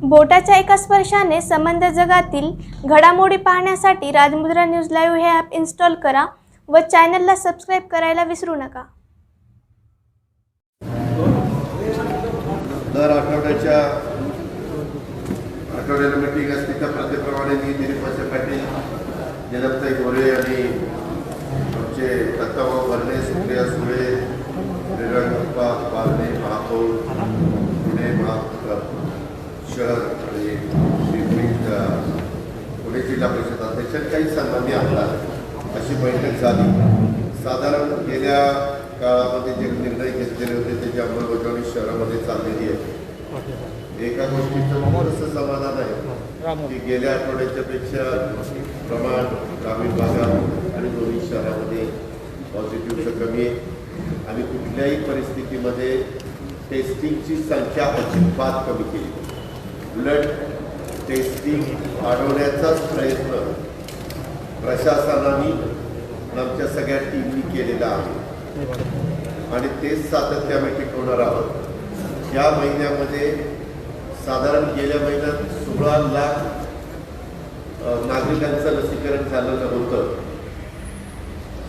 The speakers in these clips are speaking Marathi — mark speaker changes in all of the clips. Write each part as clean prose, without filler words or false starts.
Speaker 1: बोटाच्या एका स्पर्शाने संबंध जगातील घडामोडी पाहण्यासाठी राजमुद्रा न्यूज लाईव्ह हे ॲप इन्स्टॉल करा व चॅनलला सबस्क्राईब करायला विसरू नका।
Speaker 2: दर आठवड्याला मीटिंग असते त्या प्रत्येप्रमाणे मी दिलीप पाटील, जगताई गोरे आणि आमचे दत्ताभाऊ भरणे, सुप्रिया सुळे, श्रीरंगप्पा बारणे, महापौर पुणे शहर आणि पुणे जिल्हा परिषद अध्यक्ष काही सन्मान्य आमदार अशी बैठक झाली। साधारण गेल्या काळामध्ये जे निर्णय घेतलेले होते त्याची अंमलबजावणी शहरामध्ये चाललेली आहे। एका गोष्टीचं थोडंसं समाधान आहे की गेल्या आठवड्याच्या पेक्षा प्रमाण ग्रामीण भागात आणि दोन्ही शहरामध्ये पॉझिटिव्हचं कमी आहे आणि कुठल्याही परिस्थितीमध्ये टेस्टिंगची संख्या अजिबात कमी केली। ब्लड टेस्टिंग वाढवण्याचाच प्रयत्न प्रशासनाने आमच्या सगळ्या टीमनी केलेला आहे आणि तेच सातत्याने टिकवणार आहोत। या महिन्यामध्ये साधारण गेल्या महिन्यात 16 लाख नागरिकांचं लसीकरण झालेलं होतं।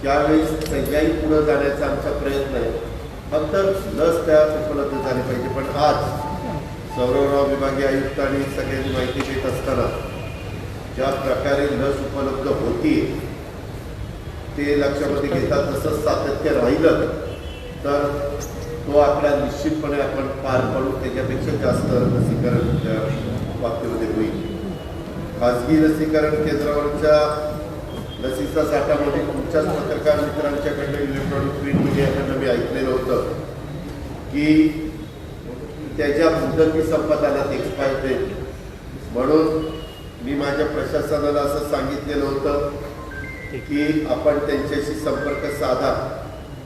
Speaker 2: त्यावेळेस सगळ्याही पुढे जाण्याचा आमचा प्रयत्न आहे। फक्त लस त्या उपलब्ध झाली पाहिजे। पण आज सौरवराव विभागीय आयुक्त आणि सगळ्यांनी माहिती देत असताना ज्या प्रकारे लस उपलब्ध होती ते लक्षामध्ये घेतात तसंच सातत्य राहिलं तर तो आकडा निश्चितपणे आपण पार पाडू, त्याच्यापेक्षा जास्त लसीकरण त्या बाबतीमध्ये होईल। खाजगी लसीकरण केंद्रावरच्या लसीचा साठामध्ये तुमच्याच पत्रकार मित्रांच्याकडनं इलेक्ट्रॉनिक प्रिंट मीडियाकडनं मी ऐकलेलं होतं की त्याच्या मुदती संपत आल्यात, एक्सपायर डेट। म्हणून मी माझ्या प्रशासनाला असं सांगितलेलं होतं की आपण त्यांच्याशी संपर्क साधा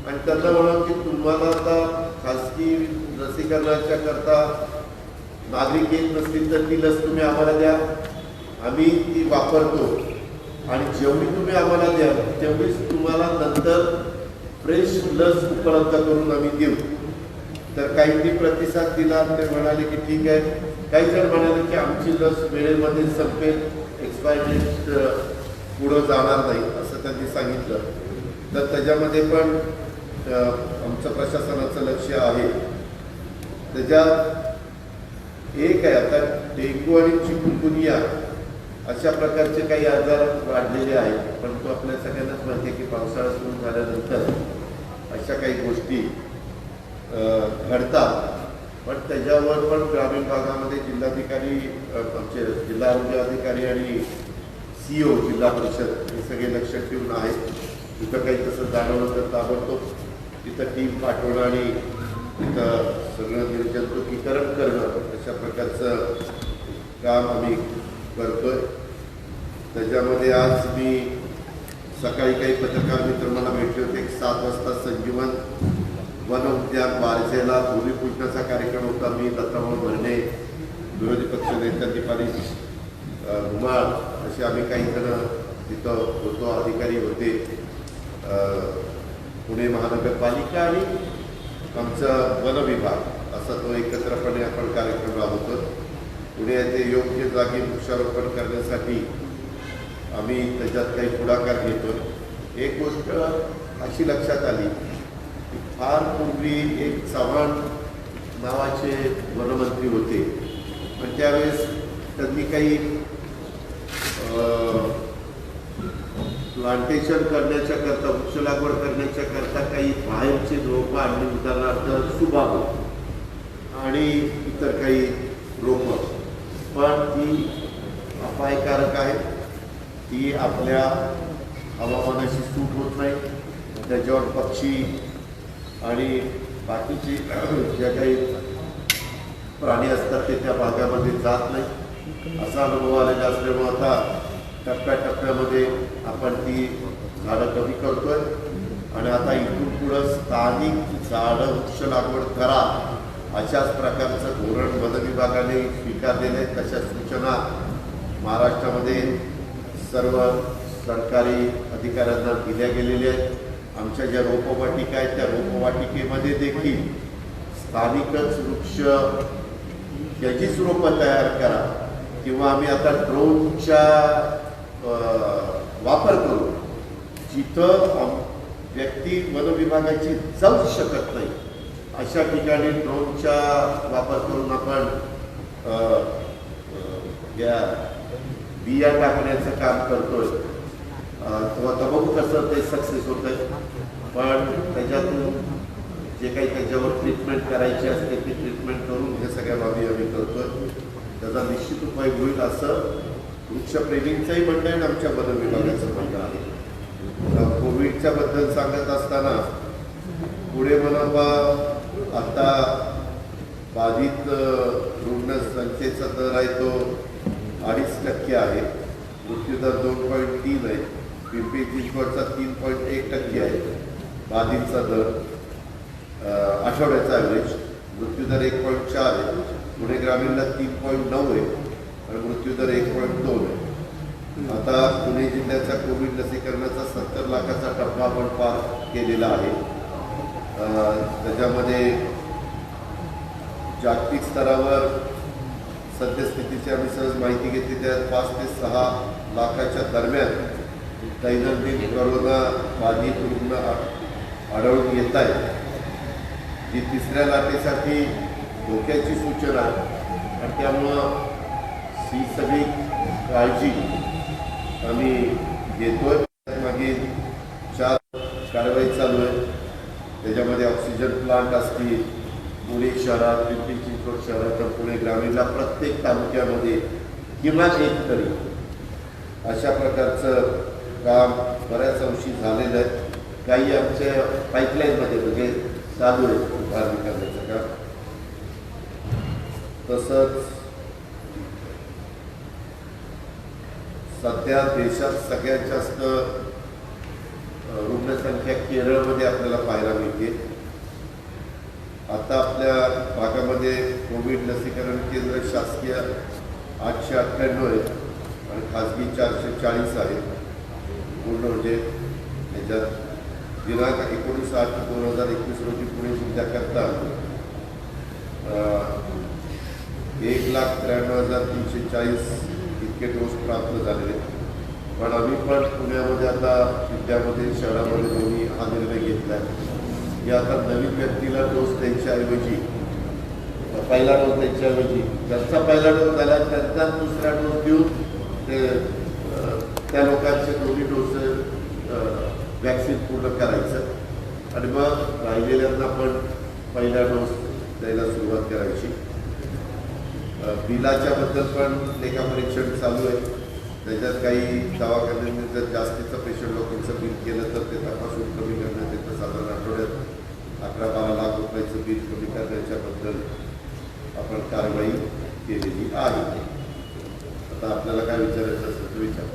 Speaker 2: आणि त्यांना म्हणून की तुम्हाला आता खाजगी लसीकरणाच्या करता नागरिक येत नसतील तर ती लस तुम्ही आम्हाला द्या, आम्ही ती वापरतो आणि जेवढी तुम्ही आम्हाला द्या तेवढीच तुम्हाला नंतर फ्रेश लस उपलब्ध करून आम्ही देऊ। तर काहींनी प्रतिसाद दिला, ते म्हणाले की ठीक आहे। काही जण म्हणाले की आमची लस वेळेमध्ये संपेल, एक्सपायर डेट पुढं जाणार नाही असं त्यांनी सांगितलं। तर त्याच्यामध्ये पण आमचं प्रशासनाचं लक्ष आहे। त्याच्यात एक आहे आता डेंग्यू आणि चिकुनगुनिया अशा प्रकारचे काही आजार वाढलेले आहेत, परंतु आपल्या सगळ्यांनाच माहिती आहे की पावसाळा सुरू झाल्यानंतर अशा काही गोष्टी घडतात। पण त्याच्यावर पण ग्रामीण भागामध्ये जिल्हाधिकारी, आमचे जिल्हा आरोग्य अधिकारी आणि CEO जिल्हा परिषद हे सगळे लक्ष ठेवून आहेत। तिथं काही तसं जाणवलं तर ताबडतोब तिथं टीम पाठवणं आणि तिथं सगळं निर्जंतुकीकरण करणं अशा प्रकारचं काम आम्ही करतोय। त्याच्यामध्ये आज मी सकाळी काही पत्रकार मित्र मला भेटले होते। 7 वाजता संजीवन वन उद्यान बारजेला भूमिपूजनाचा कार्यक्रम होता। मी दत्ताभाऊ भरणे, विरोधी पक्ष नेत्या दीपाली धुमाळ असे आम्ही काही जण तिथं होतो, अधिकारी होते, पुणे महानगरपालिका आणि आमचा वन विभाग असा तो एकत्रपणे आपण कार्यक्रम राबवतो। पुणे येथे योग्य जागी वृक्षारोपण करण्यासाठी आम्ही त्याच्यात काही पुढाकार घेतो। एक गोष्ट अशी लक्षात आली की फार पूर्वी एक चव्हाण नावाचे वनमंत्री होते, पण त्यावेळेस त्यांनी काही प्लांटेशन करण्याच्या करता, वृक्ष लागवड करण्याच्या करता काही बाहेरचे रोपं आणली, उदाहरणार्थ सुबाबू आणि इतर काही रोपं, पण ती अपायकारक आहेत। ती आपल्या हवामानाशी सूट होत नाही, त्याच्यावर पक्षी आणि बाकीचे ज्या काही प्राणी असतात ते त्या भागामध्ये जात नाही असा अनुभव आलेला असल्यामुळे आता टप्प्याटप्प्यामध्ये आपण ती झाडं कमी करतोय आणि आता इथून पुढं स्थानिक झाडं वृक्ष लागवड करा अशाच प्रकारचं धोरण वन विभागाने स्वीकारलेलं आहे। तशा सूचना महाराष्ट्रामध्ये सर्व सरकारी अधिकाऱ्यांना दिल्या गेलेल्या आहेत। आमच्या ज्या रोपवाटिका आहेत त्या रोपवाटिकेमध्ये देखील स्थानिकच वृक्ष त्याचीच रोपं तयार करा किंवा आम्ही आता ड्रोनचा वापर करू जिथं व्यक्ती वन विभागाची जाऊ शकत नाही अशा ठिकाणी ड्रोनचा वापर करून आपण या बिया टाकण्याचं काम करतोय. आता बघू कसं ते सक्सेस होत आहे. पण त्याच्यातून जे काही त्याच्यावर ट्रीटमेंट करायची असते ती ट्रीटमेंट करून हे सगळ्या बाबी आम्ही करतोय. त्याचा निश्चित उपयोग होईल असं वृक्षप्रेमींचंही म्हणणं आहे आणि आमच्या वन विभागाचं म्हणणं आहे. कोविडच्या बद्दल सांगत असताना पुढे म्हणा आता बाधित रुग्ण संख्येचा दर आहे तो 2.5% आहे. मृत्यूदर 2.3 आहे. पिंपरी चिंचवडचा 3.1% आहे बाधितचा दर आठवड्याचा ॲव्हरेज. मृत्यूदर 1.4 आहे. पुणे ग्रामीणला 3.9 आहे आणि मृत्यूदर 1.2 आहे. आता पुणे जिल्ह्याच्या कोविड लसीकरणाचा 70 लाखाचा टप्पा आपण पार केलेला आहे. त्याच्यामध्ये जागतिक स्तरावर सद्यस्थितीची आम्ही सहज माहिती घेतली. त्यात 5 ते 6 लाखाच्या दरम्यान दैनंदिन कोरोना बाधित रुग्ण आढळून येत आहेत. जी तिसऱ्या लाटेसाठी धोक्याची सूचना आणि त्यामुळं ही सगळी काळजी आम्ही घेतोय. मागील 4 कारवाई चालू आहे. त्याच्यामध्ये ऑक्सिजन प्लांट असतील पुणे शहरात, पिंपरी चिंचवड शहरात, तर पुणे ग्रामीणला प्रत्येक तालुक्यामध्ये किमान एक तरी अशा प्रकारचं काम बऱ्याच अंशी झालेलं आहे. काही आमच्या पाईपलाईनमध्ये म्हणजे चालू आहे उभारणी करण्याचं काम. तसंच सध्या देशात सगळ्यात जास्त रुग्णसंख्या केरळमध्ये आपल्याला पाहायला मिळते. आता आपल्या भागामध्ये कोविड लसीकरण केंद्र शासकीय 898 आहेत आणि खाजगी 440 आहेत. पूर्ण म्हणजे त्याच्यात दिनांक 19/8/2021 रोजी पुणे जिल्ह्याकरता 1,93,340 इतके डोस प्राप्त झालेले. पण आम्ही पण पुण्यामध्ये आता जिल्ह्यामध्ये शहरामध्ये दोन्ही हा निर्णय घेतला आहे की आता नवीन व्यक्तीला डोस द्यायच्याऐवजी पहिला डोस द्यायच्याऐवजी ज्यांचा पहिला डोस झाला त्यांचा दुसरा डोस देऊन ते त्या लोकांचे दोन्ही डोस वॅक्सिन पूर्ण करायचं आणि मग राहिलेल्यांना पण पहिला डोस द्यायला सुरुवात करायची. बिलाच्या बद्दल पण लेखापरीक्षण चालू आहे. त्याच्यात काही दवाखान्यांनी जर जास्तीचं पेशंट लोकांचं बिल केलं तर ते तपासून कमी करण्यात येतं. साधारण आठवड्यात 11-12 लाख रुपयाचं बिल कमी करण्याच्याबद्दल आपण कारवाई केलेली आहे. आता आपल्याला काय विचारायचं असेल तर विचार.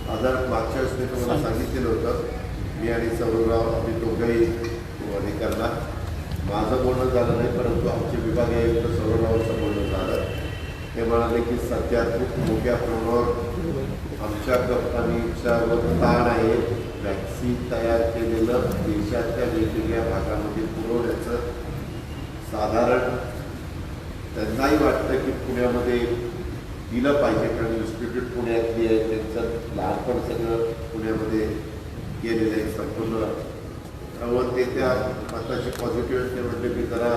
Speaker 2: आधार मागच्या वेळेस मी तुम्हाला सांगितलेलं होतं. मी आणि सौरवराव आम्ही दोघंही हे करणार. माझं बोलणं झालं नाही परंतु आमचे विभागीय आयुक्त सौरवरावांचं बोलणं झालं. ते म्हणाले की सध्या खूप मोठ्या प्रमाणावर आमच्या कंपनीच्यावर ताण आहे. वॅक्सिन तयार केलेलं देशातल्या वेगवेगळ्या भागामध्ये पुरवण्याचं साधारण त्यांनाही वाटतं की पुण्यामध्ये दिलं पाहिजे कारण इन्स्टिट्यूट पुण्यातली आहे. त्यांचं लहानपण सगळं पुण्यामध्ये गेलेलं आहे संपूर्ण. व ते त्या मताचे पॉझिटिव्ह ते म्हणजे मी जरा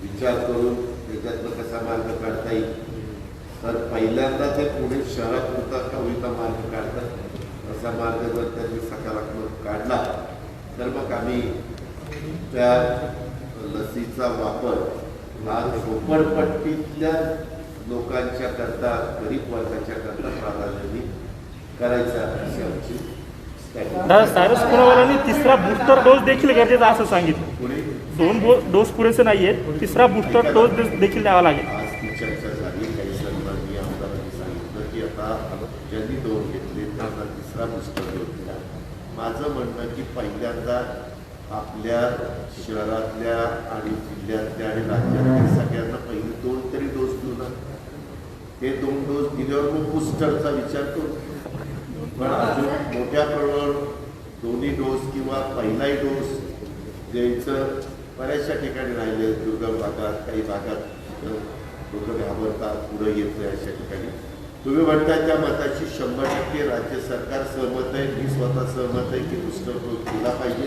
Speaker 2: विचार करून त्याच्यातनं कसा मार्ग काढता येईल. तर पहिल्यांदा ते पुणे शहरात होता का होईता मार्ग काढतात असा मार्ग जर त्यांनी सकारात्मक काढला तर मग आम्ही त्या लसीचा वापर हा झोपडपट्टीतल्या लोकांच्या करता गरीब वर्गाच्या करता प्राधान्याने करायचा अशी आमची.
Speaker 3: सारस पुरवठ्याने तिसरा बूस्टर डोस देखील गरजेचा असं सांगितलं. 2 डोस पुरेसे नाहीये, तिसरा बूस्टर डोस देखील द्यावा लागेल.
Speaker 2: आज ती चर्चा झाली. काही सन्माननीय आमदारांनी सांगितलं की आता ज्यांनी 2 घेतले त्यांना तिसरा बूस्टर डोस दिला. माझं म्हणणं की पहिल्यांदा आपल्या शहरातल्या आणि जिल्ह्यातल्या आणि राज्यातल्या सगळ्यांना पहिले 2 तरी डोस देऊ ना. हे 2 डोस दिल्यावर मग बूस्टरचा विचार करू. पण अजून मोठ्या प्रमाणावर दोन्ही डोस किंवा पहिलाही डोस द्यायचं बऱ्याचशा ठिकाणी राहिले. दुर्गम भागात, काही भागात लोक घाबरतात, पुढे येत नाही अशा ठिकाणी. तुम्ही म्हणताय त्या मताशी 100% राज्य सरकार सहमत आहे. मी स्वतः सहमत आहे की बूस्टर डोस दिला पाहिजे.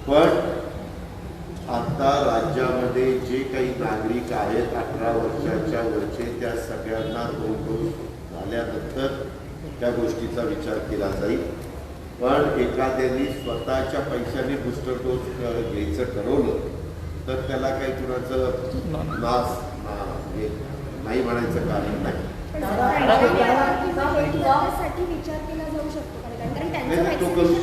Speaker 2: पण आता राज्यामध्ये जे काही नागरिक आहेत 18 वर्षाच्या वरचे, त्या सगळ्यांना 2 डोस झाल्यानंतर त्या गोष्टीचा विचार केला जाईल. पण एखाद्याने स्वतःच्या पैशाने बूस्टर डोस घ्यायचं ठरवलं तर त्याला काही कुणाचं नाही म्हणायचं कारण नाही. तो करू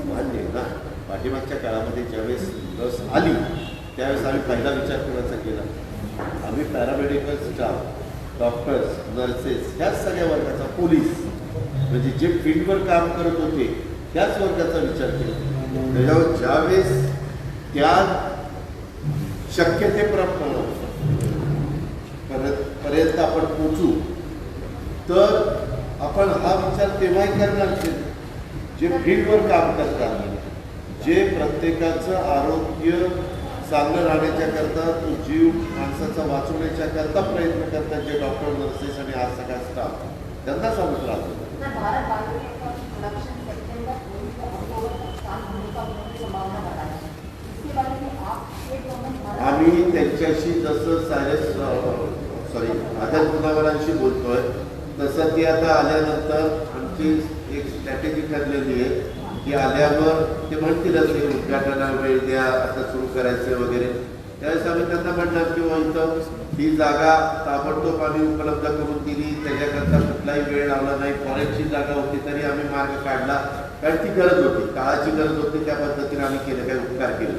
Speaker 2: मान्य ना. पाठीमागच्या काळामध्ये ज्यावेळेस लस आली त्यावेळेस आम्ही पहिला विचार कोणाचा केला? आम्ही पॅरामेडिकल स्टाफ, डॉक्टर्स, नर्सेस, ह्याच सगळ्या वर्गाचा, पोलीस, म्हणजे जे फील्डवर काम करत होते त्याच वर्गाचा विचार केला. त्याच्यावर ज्यावेळेस त्या पर्यंत आपण पोचू तर आपण हा विचार तेव्हाही करणार जे फील्डवर काम करतात, जे प्रत्येकाचं आरोग्य चांगलं राहण्याच्या करता, तो जीव माणसाचा वाचवण्याच्या करता प्रयत्न करतात, जे डॉक्टर, नर्सेस आणि आज सगळा स्टाफ, त्यांना सांगत राहतो. आम्ही त्यांच्याशी जसं आदर पुनावरांशी बोलतोय तसं ती आता आल्यानंतर आमची एक स्ट्रॅटेजी ठरलेली आहे की आल्यावर ते म्हणतीलच की उद्घाटनाला वेळ द्या, आता सुरू करायचं वगैरे. त्यावेळेस आम्ही त्यांना म्हणणार की इथं ही जागा ताबडतोब आम्ही उपलब्ध करून दिली, त्याच्याकरता कुठलाही वेळ लावला नाही. फॉरेनची जागा होती तरी आम्ही मार्ग काढला, कारण ती गरज होती, काळाची गरज होती. त्या पद्धतीने आम्ही केलं, काही उपकार केले.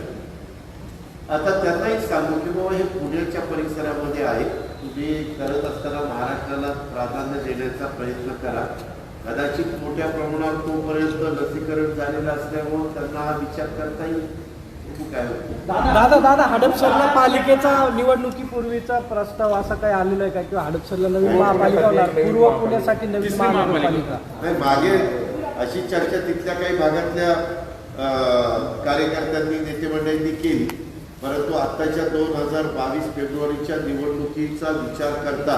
Speaker 2: आता त्यांनाही सांगू की बाबा हे पुण्याच्या परिसरामध्ये आहे, तुम्ही करत असताना महाराष्ट्राला प्राधान्य देण्याचा प्रयत्न करा. कदाचित मोठ्या प्रमाणात तोपर्यंत लसीकरण झालेलं असल्यामुळे त्यांना हा विचार करता येईल. काय होतं
Speaker 4: दादा हडपसरला पालिकेचा निवडणुकीपूर्वीचा प्रस्ताव असा काही आलेला आहे का, किंवा हडपसरला नवीन महापालिका होणार, पूर्व पुण्यासाठी नवीन महानगरपालिका?
Speaker 2: नाही, मागे अशी चर्चा तिथल्या काही भागातल्या कार्यकर्त्यांनी, नेते मंडळींनी केली, परंतु आत्ताच्या 2022 फेब्रुवारीच्या निवडणुकीचा विचार करता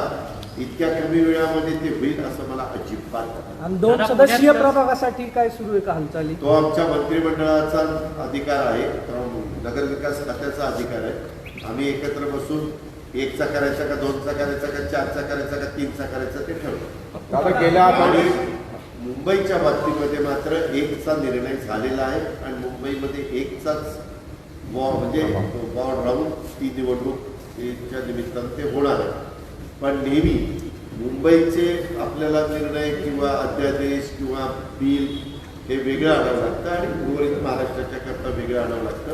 Speaker 2: इतक्या कमी वेळामध्ये ते होईल असं मला अजिबात.
Speaker 4: आणि 2 सदस्यीय प्रभागासाठी काय सुरू आहे का हालचाली?
Speaker 2: तो आमच्या मंत्रिमंडळाचा अधिकार आहे, नगरविकास खात्याचा अधिकार आहे. आम्ही एकत्र बसून 1चा करायचा का 2चा करायचा का 4चा करायचा का 3चा करायचा ते ठरवतो. आणि मुंबईच्या बाबतीमध्ये मात्र 1चा निर्णय झालेला आहे आणि मुंबईमध्ये 1चाच म्हणजे वॉर्ड राहून ती निवडणुकीच्या निमित्तानं ते होणार आहे. पण नेहमी मुंबईचे आपल्याला निर्णय किंवा अध्यादेश किंवा बिल हे वेगळं आणावं लागतं आणि उर्वरित महाराष्ट्राच्या करता वेगळं आणावं लागतं.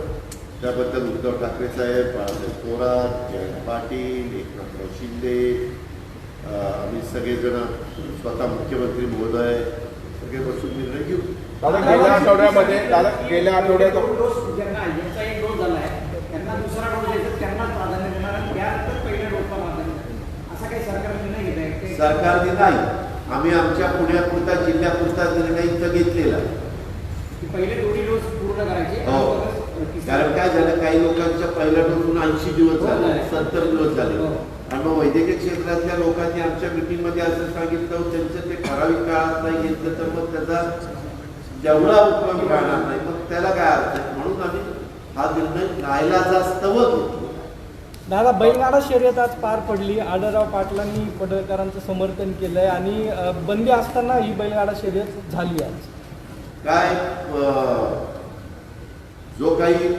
Speaker 2: त्याबद्दल उद्धव ठाकरे साहेब, बाळासाहेब थोरात, जयंत पाटील, एकनाथराव शिंदे, आम्ही सगळेजण, स्वतः मुख्यमंत्री महोदय सगळे बसून निर्णय घेऊ.
Speaker 5: गेल्या आठवड्यामध्ये गेल्या आठवड्यात
Speaker 6: ज्यांना याचा 1 डोस झाला आहे त्यांना दुसरा डोस द्यायचा, त्यांना प्राधान्य देणार आणि त्यानंतर पहिल्या डोसला प्राधान्य देणार, असा काही सरकार निर्णय घेत आहे?
Speaker 2: सरकारने नाही, आम्ही आमच्या पुण्यापुरता, जिल्ह्यापुरता निर्णय इथं घेतलेला
Speaker 6: की पहिले 2 डोस पूर्ण करायचे.
Speaker 2: हो, कारण काय झालं, काही लोकांच्या पहिल्या डोसून 80 दिवस झाले, 70 दिवस झाले. आणि मग वैद्यकीय क्षेत्रातल्या लोकांनी आमच्या मिटिंगमध्ये असं सांगितलं, त्यांचं ते ठराविक काळात नाही घेतलं तर मग त्याचा जेवढा उपयोग राहणार नाही, मग त्याला काय अर्थ आहे. म्हणून आम्ही हा निर्णय नाईलाजास्तव घेतला.
Speaker 4: दादा, बैलगाडा शर्यत आज पार पडली. आढळराव पाटलांनी पडळकरांचं समर्थन केलंय आणि बंदी असताना ही बैलगाडा शर्यत झाली आज.
Speaker 2: काय जो काही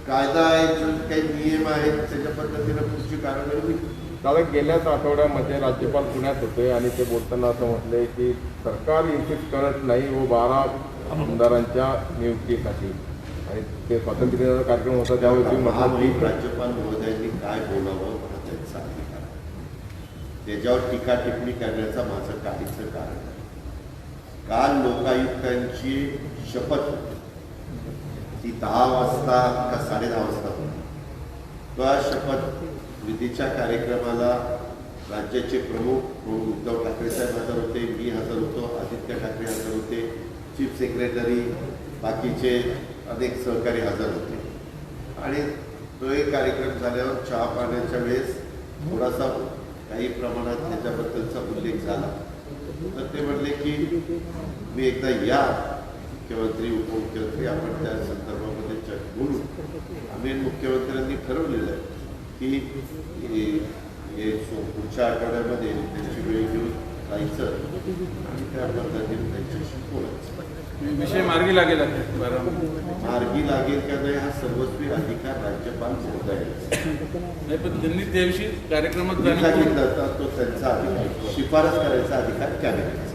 Speaker 2: कायदा आहे, जो काही नियम आहेत त्याच्या पद्धतीने पुढची कारवाई होईल.
Speaker 5: दादा, गेल्याच आठवड्यामध्ये राज्यपाल पुण्यात होते आणि ते बोलताना असं म्हटले की सरकार इन्सिस्ट करत नाही व 12 आमदारांच्या नियुक्तीसाठी, आणि ते स्वातंत्र्य दिनाचा कार्यक्रम होता त्यावेळी
Speaker 2: महामहिम राज्यपाल महोदयांनी काय बोलावं मला त्यांचा अधिकार आहे. त्याच्यावर टीका टिप्पणी करण्याचा माझं काहीच कारण नाही. काल लोकायुक्तांची शपथ ती 10 वाजता का 10:30 वाजता होती. त्या शपथ विधीच्या कार्यक्रमाला राज्याचे प्रमुख उद्धव ठाकरे साहेब हजर होते, मी हजर होतो, आदित्य ठाकरे हजर होते, चीफ सेक्रेटरी बाकीचे अनेक सहकारी हजर होते आणि तो एक कार्यक्रम झाल्यावर चहा पाण्याच्या वेळेस थोडासा काही प्रमाणात त्याच्याबद्दलचा उल्लेख झाला. तर ते म्हणले की मी एकदा या मुख्यमंत्री उपमुख्यमंत्री आपण त्या संदर्भामध्ये बोलू. आम्ही मुख्यमंत्र्यांनी ठरवलेलं आहे की हे पुढच्या आठवड्यामध्ये त्यांची वेळ घेऊन जायचं आणि त्या पद्धतीने त्यांच्याशी बोलायचं.
Speaker 7: विषय मार्गी लागेल
Speaker 2: मार्गी लागेल का नाही हा सर्वस्वी अधिकार राज्यपाल महोदयांचा.
Speaker 7: नाही, पण त्यांनी त्याविषयी कार्यक्रमात
Speaker 2: सांगितलं जातं तो त्यांचा अधिकार, शिफारस करायचा अधिकार कॅबिनेटचा.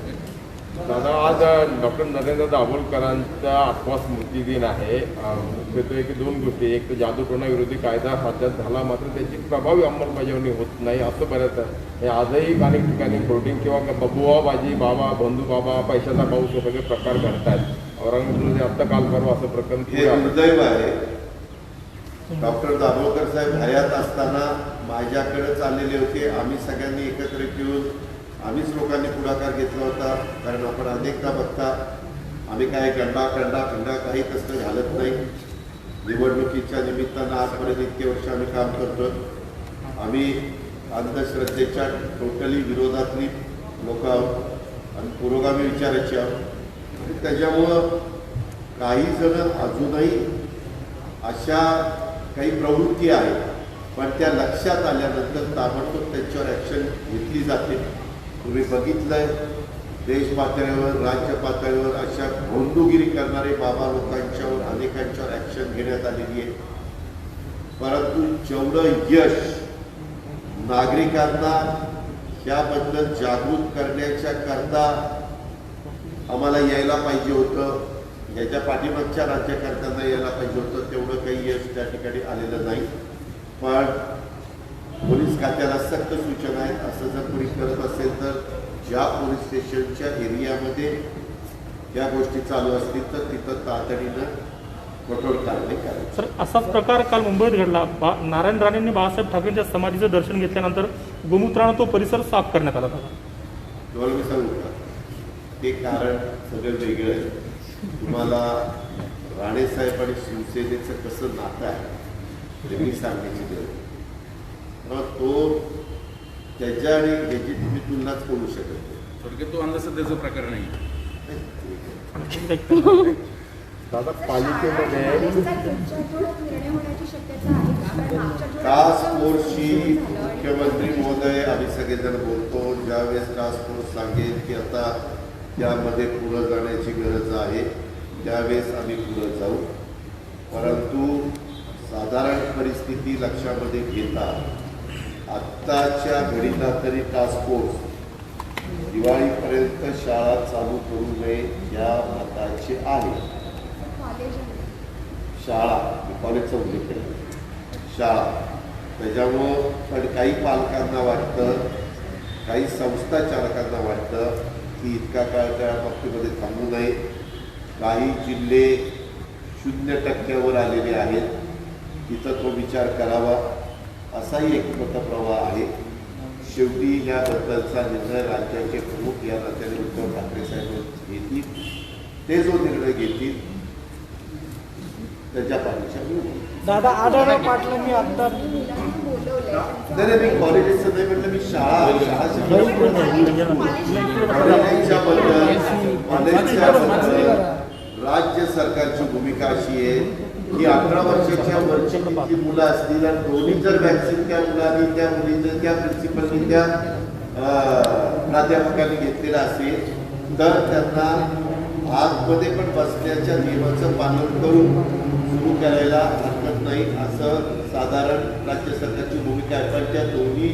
Speaker 5: दादा, आज डॉक्टर नरेंद्र दाभोलकरांचा 8वा स्मृती दिन आहे. मुख्यत्वे की 2 गोष्टी, एक तर जादूटोणा विरोधी कायदा राज्यात झाला, मात्र त्याची प्रभावी अंमलबजावणी होत नाही असं बऱ्याच आहे. आजही अनेक ठिकाणी होर्डिंग किंवा बबुआबाजी बाबा, बंधू बाबा, पैशाचा पाऊस हे सगळे प्रकार घडतात. औरंगाबादमध्ये आत्ता काल परवा असं प्रकरण
Speaker 2: हे दुर्दैव आहे. डॉक्टर दाभोलकर साहेब हयात असताना माझ्याकडेच आलेले होते. आम्ही सगळ्यांनी एकत्र येऊन आम्हीच लोकांनी पुढाकार घेतला होता. कारण आपण अनेकदा बघता आम्ही काय खंडा काही तसं घालत नाही. निवडणुकीच्या निमित्तानं आजपर्यंत इतके वर्ष आम्ही काम करतो. आम्ही अंधश्रद्धेच्या टोटली विरोधातली लोक आहोत आणि पुरोगामी विचाराची आहोत. त्याच्यामुळं काही जण अजूनही अशा काही प्रवृत्ती आहेत, पण त्या लक्षात आल्यानंतर ताबडतोब त्यांच्यावर ॲक्शन घेतली जाते. तुम्ही बघितलंय देश पातळीवर राज्य पातळीवर अशा गोंडूगिरी करणारे बाबा लोकांच्यावर अनेकांच्यावर ॲक्शन घेण्यात आलेली आहे. परंतु जेवढं यश नागरिकांना याबद्दल जागृत करण्याच्या करता आम्हाला यायला पाहिजे होतं, याच्या पाठीमागच्या राज्यकर्त्यांना यायला पाहिजे होतं, तेवढं काही यश त्या ठिकाणी आलेलं नाही. पण पोलीस खात्याला सक्त सूचना आहेत. असं जर कोणी करत असेल तर ज्या पोलीस स्टेशनच्या एरियामध्ये या गोष्टी चालू असतील तर तिथं तातडीनं कठोर कारवाई करायची.
Speaker 3: सर, असाच प्रकार काल मुंबईत घडला. नारायण राणेंनी बाळासाहेब ठाकरेंच्या समाधीचं दर्शन घेतल्यानंतर गोमूत्रानं तो परिसर साफ करण्यात आला होता.
Speaker 2: तुम्हाला मी सांगू का, ते कारण सगळं वेगळं आहे. तुम्हाला राणेसाहेब आणि शिवसेनेचं कसं नातं आहे ते मी सांगण्याची गरज. तो त्याच्या आणि याची तुम्ही तुलनाच करू शकत नाही.
Speaker 7: थोडक्यात तो अंधश्रद्धेचा प्रकार नाही.
Speaker 5: दादा, पालिकेमध्ये
Speaker 2: टास्क फोर्सशी मुख्यमंत्री महोदय आम्ही सगळेजण बोलतो. ज्यावेळेस टास्क फोर्स सांगेल की आता त्यामध्ये पुढं जाण्याची गरज आहे त्यावेळेस आम्ही पुढं जाऊ. परंतु साधारण परिस्थिती लक्षामध्ये घेता आत्ताच्या घडीला तरी टास्क फोर्स दिवाळीपर्यंत शाळा चालू करू नये या मताचे आहे. शाळा, कॉलेजचा उल्लेख केला, शाळा. त्याच्यामुळं पण काही पालकांना वाटतं, काही संस्था चालकांना वाटतं की इतका काळ त्या बाबतीमध्ये थांबू नये. काही जिल्हे 0% आलेले आहेत, तिथं तो विचार करावा असाही एक मतप्रवाह आहे. शेवटी याबद्दलचा निर्णय राज्याचे प्रमुख या नात्याने उद्धव ठाकरे साहेब घेतील. ते जो निर्णय घेतील त्याच्या पाठीशी.
Speaker 4: दादा, आढळराव पाटलांनी आता
Speaker 2: नाही, मी कॉलेजेसचं नाही म्हटलं, मी शाळाच्याबद्दल राज्य सरकारची भूमिका अशी आहे की 18 वर्षाच्या वरची किती मुलं असतील आणि दोन्ही जर वॅक्सिन त्या मुलांनी, त्या मुलींनी, त्या प्रिन्सिपलनी, त्या प्राध्यापकांनी घेतलेलं असेल तर त्यांना आतमध्ये पण बसण्याच्या नियमाचं पालन करून सुरू करायला हरकत नाही असं साधारण राज्य सरकारची भूमिका आहे. पण त्या दोन्ही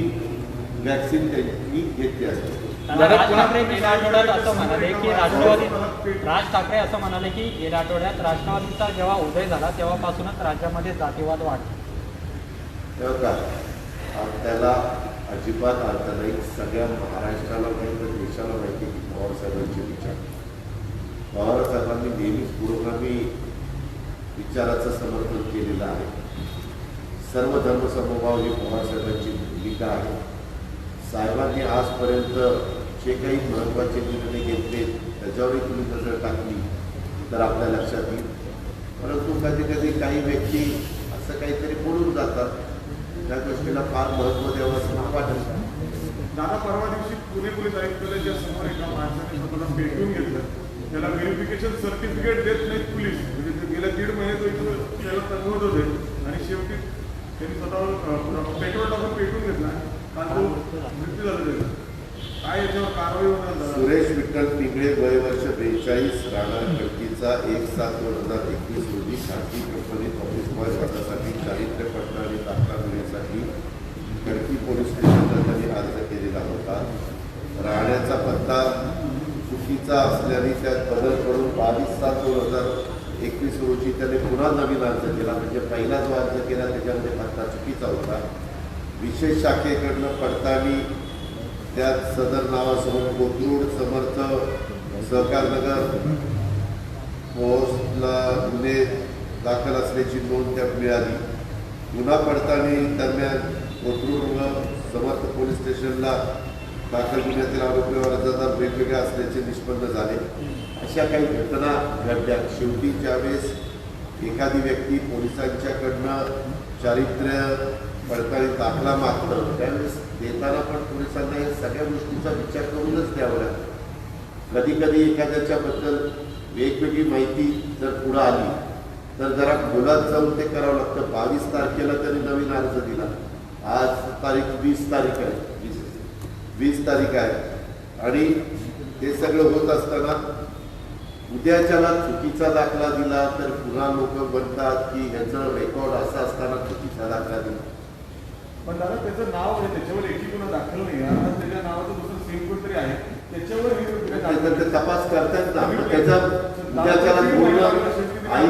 Speaker 2: वॅक्सिन त्यांनी घेतली असते.
Speaker 8: राज ठाकरे गेल्या आठवड्यात असं म्हणाले की राज ठाकरे असं म्हणाले की गेल्या आठवड्यात राष्ट्रवादीचा जेव्हा उदय झाला तेव्हापासूनच राज्यामध्ये जातीवाद वाढला.
Speaker 2: तेव्हा त्याला अजिबात अर्थ नाही. सगळ्या महाराष्ट्राला माहिती, देशाला माहिती की पवार साहेबांचे विचार. पवार साहेबांनी नेहमीच पुरोगामी विचाराचं समर्थन केलेलं आहे. सर्व धर्मसमभाव ही पवार साहेबांची भूमिका आहे. साहेबांनी आजपर्यंत जे काही महत्त्वाचे निर्णय घेतले त्याच्यावरही तुम्ही नजर टाकली तर आपल्या लक्षात येईल. परंतु कधी कधी काही व्यक्ती असं काहीतरी बोलून जातात, त्या गोष्टीला फार महत्त्व द्यावं असं मला वाटतं.
Speaker 9: दादा परवा दिवशी पुणे पोलीस आयुक्तालयाच्या समोर एका माणसाने स्वतःला पेटवून घेतलं. त्याला व्हेरिफिकेशन सर्टिफिकेट देत नाहीत पोलीस, म्हणजे ते गेल्या 1.5 महिने तो इथं त्याला तंगवत होते आणि शेवटी त्यांनी स्वतःवर पेट्रोल टाकून पेटवून घेतला. काल तो मृत्यू झाला त्याचा. काय याच्यावर कारवाई होणार?
Speaker 2: सुरेश विठ्ठल पिंगळे वय वर्ष 42 राहणार खडकीचा 1/7/2021 रोजी खाजगी कंपनीत ऑफिस बॉय पदासाठी चारित्र्य पडताळणी दाखला घेण्यासाठी खडकी पोलीस स्टेशनला त्यांनी अर्ज केलेला होता. राहण्याचा पत्ता चुकीचा असल्याने त्यात बदल करून 22/7/2021 रोजी त्याने पुन्हा नवीन अर्ज केला. म्हणजे पहिला जो अर्ज केला त्याच्यामध्ये पत्ता चुकीचा होता. विशेष शाखेकडनं पडताळणी त्यात सदर नावासमोर कोथरूड समर्थ सहकारनगर पोस्टला गुन्हे दाखल असल्याची नोंद त्यात मिळाली. गुन्हा पडताळणी दरम्यान कोथरूड व समर्थ पोलीस स्टेशनला दाखल गुन्ह्यातील आरोपी व अर्जदार वेगवेगळे असल्याचे निष्पन्न झाले. अशा काही घटना घडल्या. शेवटी ज्यावेळेस एखादी व्यक्ती पोलिसांच्याकडनं चारित्र्य पडताळणी दाखला मागतं त्यावेळेस देताना पण पोलिसांना या सगळ्या गोष्टीचा विचार करूनच द्यावा लागतो. कधी कधी एखाद्याच्याबद्दल वेगवेगळी माहिती जर पुढं आली तर जरा खोलात जाऊन ते करावं लागतं. 22 तारखेला त्यांनी नवीन अर्ज दिला. आज तारीख 20 तारीख आहे, 20 तारीख आहे आणि ते सगळं होत असताना उद्याच्याला चुकीचा दाखला दिला तर पुन्हा लोक म्हणतात की ह्याचं रेकॉर्ड असं असताना चुकीचा दाखला दिला.
Speaker 9: पण दादा त्याचं नाव आहे, त्याच्यावर एकही गुन्हा दाखल नाही. आता त्याच्या नावाचं दुसरं सेम कोणतरी आहे, त्याच्यावर
Speaker 2: ते तपास करतात ना. त्याचा उद्याच्याला पूर्ण आई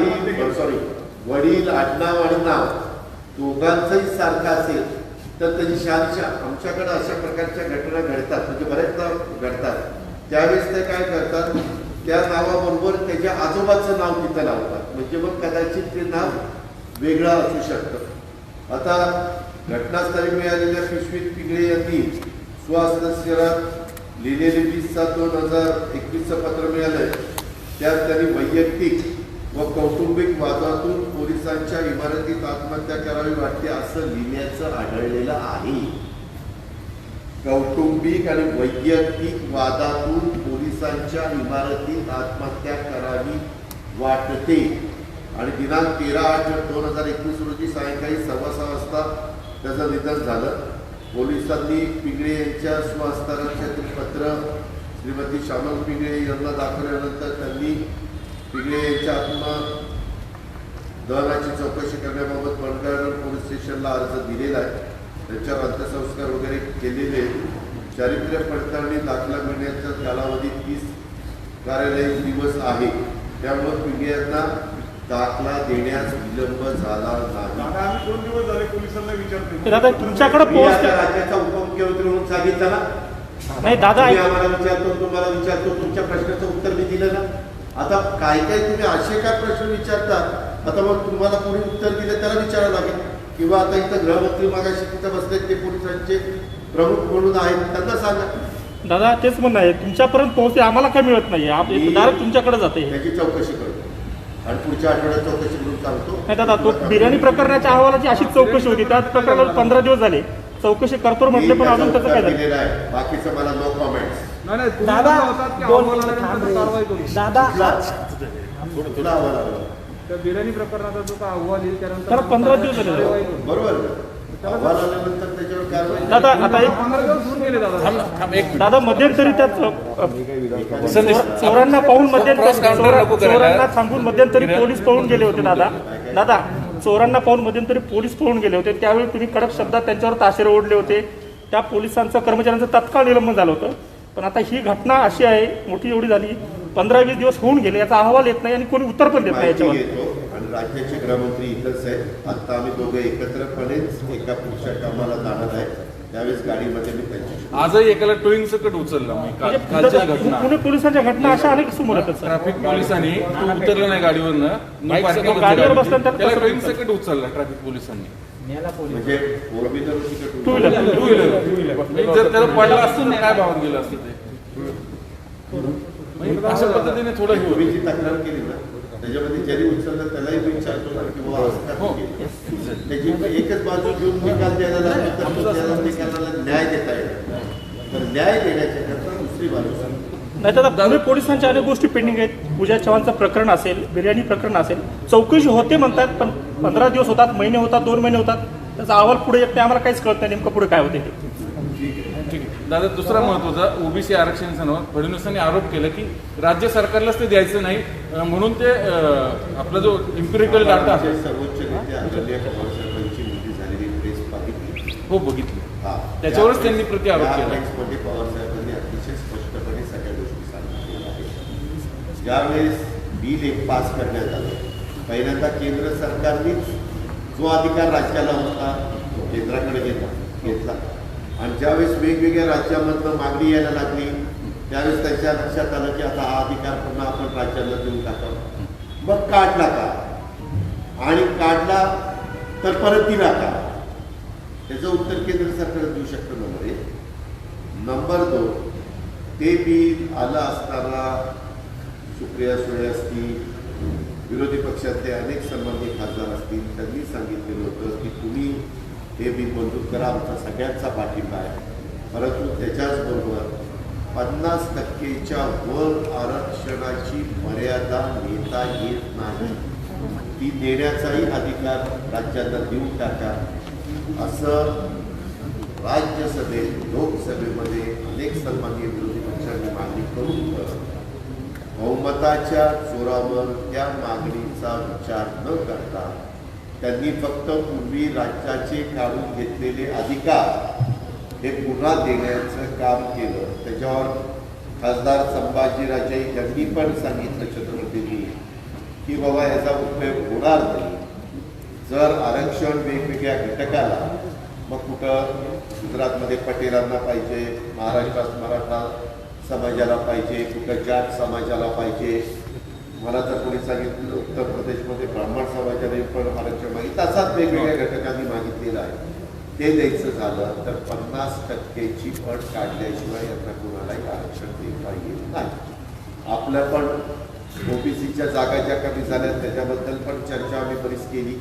Speaker 2: सॉरी वडील आडनाव आणि नाव दोघांचंही सारखं असेल तर त्याची शहानिशा. आमच्याकडे अशा प्रकारच्या घटना घडतात, म्हणजे बऱ्याचदा घडतात. त्यावेळेस ते काय करतात, त्या नावाबरोबर त्याच्या आजोबाचं नाव तिथं लावतात. म्हणजे मग कदाचित ते नाव वेगळं असू शकतं. आता घटनास्थळी मिळालेल्या पिशवीत पिंगळे यांनी स्वहस्ताक्षरात लिहिलेले 20/7/2021 पत्र मिळालंय. त्यात त्यांनी वैयक्तिक व कौटुंबिक वादातून पोलिसांच्या इमारतीत आत्महत्या करावी वाटते असं लिहिण्याचं आढळलेलं आहे. कौटुंबिक आणि वैयक्तिक वादातून पोलिसांच्या इमारतीत आत्महत्या करावी वाटते आणि दिनांक 13/8/2021 रोजी सायंकाळी 6:15 वाजता त्याचं निधन झालं. पोलिसांनी पिंगळे यांच्या स्वहस्ताक्षरातील पत्र श्रीमती श्यामल पिंगळे यांना दाखवल्यानंतर त्यांनी पिंगळे यांच्या आत्मदहनाची चौकशी करण्याबाबत बनकरनगर पोलीस स्टेशनला अर्ज दिलेला आहे. त्यांच्यावर अंत्यसंस्कार वगैरे केलेले. चारित्र्य पडताळणी दाखला मिळण्याचा कालावधी 30 कार्यालयीन दिवस आहे. त्यामुळे पिंगळे यांना दाखला देण्यास विलंब झाला नाही.
Speaker 9: दादा आम्ही 2 दिवस झाले पोलिसांना विचारतो.
Speaker 3: दादा तुमच्याकडे
Speaker 2: मी
Speaker 3: पोहोच
Speaker 2: आता राज्याचा उपमुख्यमंत्री म्हणून सांगितलं ना.
Speaker 3: नाही दादा
Speaker 2: तुम्ही आम्हाला विचारतो, तुम्हाला विचारतो, तुमच्या प्रश्नाचं उत्तर मी दिलं ना. आता काय काय तुम्ही असे काय प्रश्न विचारतात, आता मग तुम्हाला कोणी उत्तर दिलं त्याला विचारावं लागेल. किंवा आता इथं गृहमंत्री मागाशी तिथं बसले ते पोलिसांचे प्रमुख म्हणून आहेत त्यांना सांगा.
Speaker 3: दादा तेच म्हणणं आहे, तुमच्यापर्यंत पोहोचते आम्हाला काय मिळत नाही. डायरेक्ट तुमच्याकडे जाते.
Speaker 2: त्याची चौकशी करतो आणि पुढच्या आठवड्यात चौकशी म्हणून सांगतो.
Speaker 3: नाही दादा तो बिर्याणी प्रकरणाच्या अहवालाची अशीच चौकशी होती. त्या प्रकरणाला 15 दिवस झाले चौकशी करतो म्हटले पण अजून त्याचं काय झालं.
Speaker 2: दिलेलं आहे. बाकीचं मला नो कॉमेंट्स.
Speaker 4: दादा
Speaker 2: तुला आवाज आला
Speaker 9: बिर्याणी प्रकरणाचा जो काय अहवाल येईल
Speaker 3: त्याला 15 दिवस झाले.
Speaker 2: बरोबर. अहवाल आल्यानंतर त्याच्यावर कारवाई.
Speaker 3: दादा आता दादा मध्यंतरी त्यात चोरांना पाहून चोरांना सांगून मध्यंतरी पोलीस पळून गेले होते. दादा चोरांना पाहून मध्यंतरी पोलीस पळून गेले होते. त्यावेळी तुम्ही कडक शब्दात त्यांच्यावर ताशेरे ओढले होते. त्या पोलिसांचं कर्मचाऱ्यांचं तात्काळ निलंबन झालं होतं. पण आता ही घटना अशी आहे मोठी एवढी झाली 15-20 दिवस होऊन गेले, याचा अहवाल येत नाही आणि कोणी उत्तर पण देत नाही याच्यावर.
Speaker 2: आणि राज्याचे गृहमंत्री इथंच आहेत. आता आम्ही दोघे एकत्रपणेच एका पुढच्या कामाला जाणार आहे. त्यावेळेस गाडीमध्ये मी त्यांच्याशी
Speaker 7: आजही एकाला टोईंग सकट उचलला. कालच्या घटना
Speaker 3: पुणे पोलिसांच्या घटना अशा अनेक समोर येतात.
Speaker 7: ट्रॅफिक पोलिसांनी तो उतरला नाही गाडीवरनं,
Speaker 3: गाडीवर बसल्यानंतर
Speaker 7: त्याला टोईंग सकट उचलला ट्रॅफिक पोलिसांनी.
Speaker 2: म्हणजे फोर व्हीलर
Speaker 3: टू व्हीलर
Speaker 7: जर त्याला पडला असतं ना काय भावात गेलं असतं ते. म्हणजे अशा पद्धतीने थोडं हे
Speaker 2: तुम्ही
Speaker 7: होईल.
Speaker 2: जी तक्रार केली ना त्याच्यामध्ये ज्यांनी उचललं त्यालाही मी विचारतो ना की बाबा असं का
Speaker 7: हो.
Speaker 2: केलं? त्याची एकच बाजू घेऊन निकाल द्यायला लागली तर त्याला निकालाला न्याय देता येणार. तर न्याय देण्याच्या करता दुसरी बाजू
Speaker 3: नाही तर आता पुणे पोलिसांच्या अनेक गोष्टी पेंडिंग आहेत. पूजा चव्हाणचं प्रकरण असेल, बिर्याणी प्रकरण असेल, चौकशी होते म्हणतात, पण 15 दिवस होतात, महिने होतात, 2 महिने होतात, त्याचा अहवाल पुढे येत नाही. आम्हाला काहीच कळत नाही नेमकं पुढे काय होते ते.
Speaker 7: ठीक आहे दादा, दुसरा महत्वाचा ओबीसी आरक्षण संदर्भात फडणवीसांनी आरोप केला की राज्य सरकारलाच ते द्यायचं नाही, म्हणून ते आपला जो इम्पिरिकल डाटा
Speaker 2: आमचे सर्वोच्च नेते आदरणीय पवार साहेबांची मोठी झालेली प्रेस पाहिली.
Speaker 7: हो बघितली,
Speaker 2: हा.
Speaker 7: त्याच्यावरच त्यांनी प्रत्यारोप
Speaker 2: त्या
Speaker 7: केला.
Speaker 2: प्रेसमध्ये पवार साहेबांनी अतिशय स्पष्टपणे सगळ्या गोष्टी सांगितलेल्या आहेत. ज्यावेळेस बिल एक पास करण्यात आलं, पहिल्यांदा केंद्र सरकारनेच जो अधिकार राज्याला होता तो केंद्राकडे घेतला आणि ज्यावेळेस वेगवेगळ्या राज्यामधनं मागणी यायला लागली त्यावेळेस त्यांच्या लक्षात आलं की आता हा अधिकार पुन्हा आपण राज्याला देऊन टाकावा. मग काढला का आणि काढला तर परत दिला का, त्याचं उत्तर केंद्र सरकार देऊ शकतं. नंबर 1. नंबर 2, ते बिल आलं असताना सुप्रिया सुळे असतील, विरोधी पक्षातले अनेक सन्माननीय खासदार असतील, त्यांनी सांगितलेलं होतं की तुम्ही हे बिल मंजूर करा, आमचा सगळ्यांचा पाठिंबा आहे. परंतु त्याच्याचबरोबर 50%च्या वर आरक्षणाची मर्यादा नेता येत नाही, ती देण्याचाही अधिकार राज्यांना देऊन टाका, असं राज्यसभेत लोकसभेमध्ये अनेक सन्माननीय विरोधी पक्षांनी मागणी करून बहुमताच्या जोरावर त्या मागणीचा विचार न करता त्यांनी फक्त पूर्वी राज्याचे काढून घेतलेले अधिकार हे पुन्हा देण्याचं काम केलं. त्याच्यावर खासदार संभाजीराजे यांनी पण सांगितलं छत्रपतींनी की बाबा याचा उपयोग होणार नाही. जर आरक्षण वेगवेगळ्या घटकाला, मग कुठं गुजरातमध्ये पटेलांना पाहिजे, महाराष्ट्रात मराठा समाजाला पाहिजे, कुठं जाट समाजाला पाहिजे, मला तर कोणी सांगितलं उत्तर प्रदेशमध्ये ब्राह्मण समाजाने पण आरक्षण मागितलं, असाच वेगवेगळ्या घटकांनी मागितलेलं आहे. ते द्यायचं झालं तर 50%ची अट काढल्याशिवाय यांना कोणालाही आरक्षण देता येत नाही. आपलं पण ओबीसीच्या जागा ज्या कमी झाल्या त्याच्याबद्दल पण चर्चा आम्ही बरीच केली.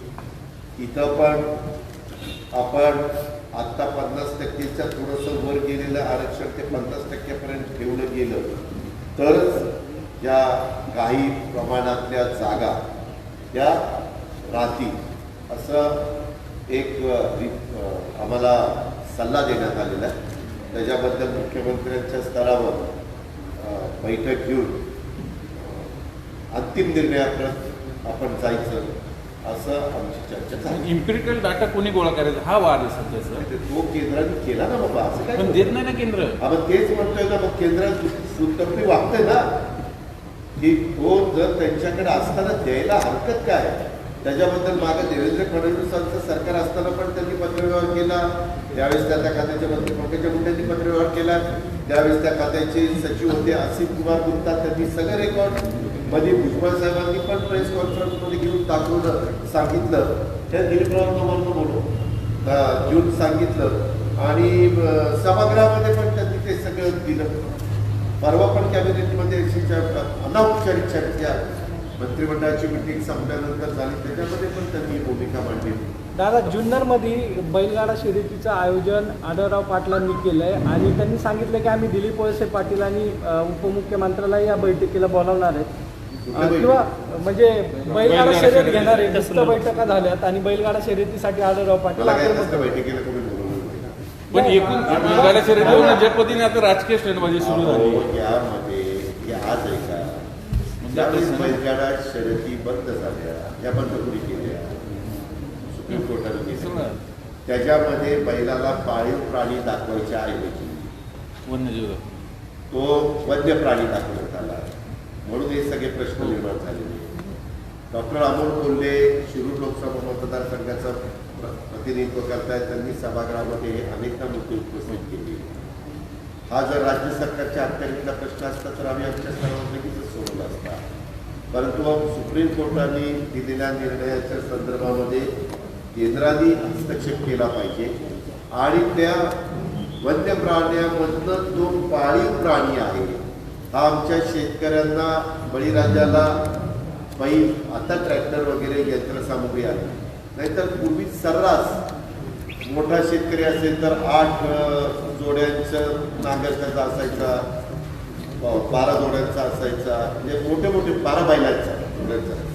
Speaker 2: इथं पण आपण आत्ता 50%च्या थोडंसं वर गेलेलं आरक्षण ते 50%पर्यंत ठेवलं गेलं तरच या काही प्रमाणातल्या जागा त्या राहतील, असं एक आम्हाला सल्ला देण्यात आलेला आहे. त्याच्याबद्दल मुख्यमंत्र्यांच्या स्तरावर बैठक घेऊन अंतिम निर्णयाप्रत आपण जायचं असं आमची चर्चा झाली.
Speaker 7: इम्पिरिकल डाटा कोणी गोळा करायचा हा वाद आहे सध्याचा.
Speaker 2: तो केंद्राने केला ना बाबा, असं काय
Speaker 7: पण देत नाही ना केंद्र.
Speaker 2: आपण तेच म्हणतोय ना, मग केंद्र सुतपी वागतंय ना की तो जर त्यांच्याकडे असताना द्यायला हरकत काय. त्याच्याबद्दल मागे देवेंद्र फडणवीसांचं सरकार असताना पण त्यांनी पत्रव्यवहार केला, त्यावेळेस त्या खात्याच्या मंत्री पंकजा मुंडेंनी पत्रव्यवहार केला, त्यावेळेस त्या खात्याचे सचिव होते असित कुमार गुप्ता, त्यांनी सगळं रेकॉर्ड मध्ये भुजबळ साहेबांनी पण प्रेस कॉन्फरन्समध्ये घेऊन दाखवलं, सांगितलं, त्या दिलीपराव बोलून घेऊन सांगितलं आणि सभागृहामध्ये पण त्यांनी ते सगळं दिलं. परवा पण कॅबिनेटमध्ये अनौपचारिक चर्चा मंत्रिमंडळाची मिटिंग संपल्यानंतर झाली, त्याच्यामध्ये पण त्यांनी भूमिका मांडली.
Speaker 4: दादा, जुन्नरमध्ये बैलगाडा शर्यतीचं आयोजन आढळराव पाटलांनी केलं आहे आणि त्यांनी सांगितलं की आम्ही दिलीप वळसे पाटील आणि उपमुख्यमंत्र्याला या बैठकीला बोलावणार आहेत किंवा म्हणजे बैलगाडा शर्यत घेणार आहे. जास्त बैठका झाल्यात आणि बैलगाडा शर्यतीसाठी आढळराव पाटील
Speaker 2: बैठकीला कोणी बोलवलं नाही.
Speaker 7: पण एकूण बैलगाडा शर्यतीवर ज्या पद्धतीने आता राजकीय स्टंटबाजी सुरू झाली
Speaker 2: यामध्ये आज आहे का, ज्यावेळेस बैलगाडा शर्यती बंद झाल्या, या बंद कुणी केल्या, सुप्रीम कोर्टाने केलं. त्याच्यामध्ये बैलाला पाळीव प्राणी दाखवायच्या ऐवजी
Speaker 7: वन्यजीव
Speaker 2: तो वन्य प्राणी दाखवण्यात आला, म्हणून हे सगळे प्रश्न निर्माण झालेले. डॉक्टर अमोल कोल्हे शिरूर लोकसभा मतदारसंघाचं प्रतिनिधित्व करतायत, त्यांनी सभागृहामध्ये अनेकदा मुद्दे उपस्थित केले. हा जर राज्य सरकारच्या अखत्यारीतला प्रश्न असता तर आम्ही आमच्या स्तरावर लगेचच सोडवला असता, परंतु सुप्रीम कोर्टाने दिलेल्या निर्णयाच्या संदर्भामध्ये केंद्राने हस्तक्षेप केला पाहिजे आणि त्या वन्य प्राण्यामधनं जो पाळीव प्राणी आहे हा आमच्या शेतकऱ्यांना बळीराजाला बैल, आता ट्रॅक्टर वगैरे यंत्रसामुग्री आहे. नाहीतर पूर्वी सर्रास मोठा शेतकरी असेल तर 8 जोड्यांचं नांगर त्याचा असायचा, 12 जोड्यांचा असायचा, म्हणजे मोठे मोठे 12 बैलांचा जोड्यांचा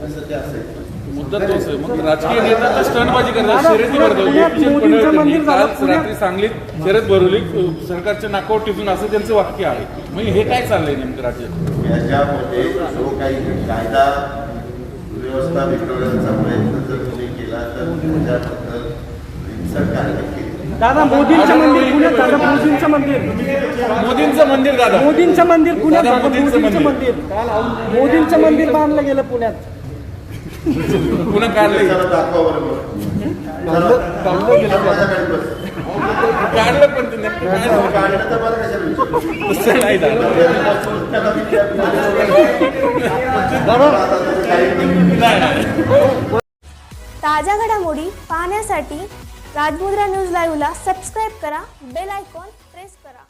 Speaker 2: असं ते असायचं.
Speaker 7: मुद्दा तोच आहे. मग राजकीय नेता स्टंटबाजी करतात, शर्यती
Speaker 4: पुण्यात मोदींचं मंदिर झालं,
Speaker 7: करतात. रात्री सांगलीत शर्यत भरवली, सरकारच्या नाकावर टिचून असं त्यांचं वाक्य आहे. म्हणजे हे काय चाललंय नेमकं राज्यात?
Speaker 2: याच्यामध्ये जो काही कायदा व्यवस्था बिघडवण्याचा प्रयत्न जर कोणी केला तर त्याच्याबद्दल हिंसक कारवाई केली.
Speaker 4: दादा मोदींचं मंदिर पुण्यात झालं, मोदींचं मंदिर
Speaker 7: मोदींचं मंदिर दादा,
Speaker 4: मोदींचं मंदिर पुण्यात
Speaker 7: दादा,
Speaker 4: झालं,
Speaker 7: मोदींचं
Speaker 4: मोदींचं
Speaker 7: मंदिर.
Speaker 4: मंदिर मोदींचं मंदिर बांधलं गेलं पुण्यात.
Speaker 7: पुन्हा काढलं
Speaker 2: चला दाखवा बरोबर. माझ्याकडे बस.
Speaker 7: काढलं पण ते नक्की काय झालं?
Speaker 2: काढलं तर मला कशाला विचारलं?
Speaker 7: तसं नाही दादा.
Speaker 1: ताज्या घडामोडी पाहण्यासाठी राजमुद्रा न्यूज लाईव्हला सबस्क्राईब करा, बेल आयकॉन प्रेस करा.